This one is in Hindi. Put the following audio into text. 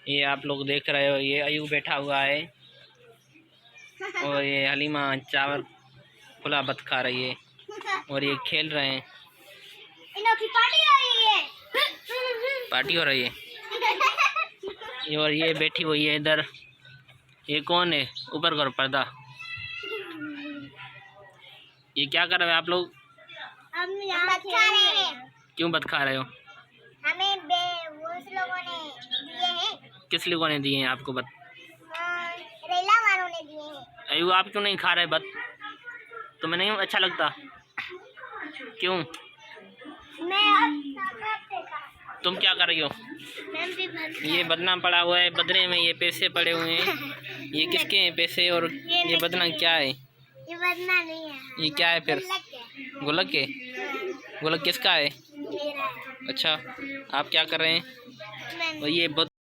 ये आप लोग देख रहे हो, ये अयू बैठा हुआ है और ये हलीमा चावल खुला बत खा रही है और ये खेल रहे हैं। पार्टी हो रही है और ये बैठी हुई है इधर। ये कौन है? ऊपर करो पर्दा। ये क्या कर रहे हो आप लोग? हम बत खा रहे हैं। क्यों बत खा रहे हो? हमें उस लोगों ने दिए हैं। किस लोगों ने दिए हैं आपको बत? रेला वालों ने दिए हैं। अयू आप क्यों नहीं खा रहे बत? तुम्हें नहीं अच्छा लगता? क्यों? तुम क्या कर रही हो? ये बदना पड़ा हुआ है, बदने में ये पैसे पड़े हुए हैं। ये किसके हैं पैसे? और ये बदना क्या है? ये बदना नहीं है। ये क्या है फिर? गुल्लक के? गुल्लक किसका है? मेरा है। अच्छा, आप क्या कर रहे हैं? और ये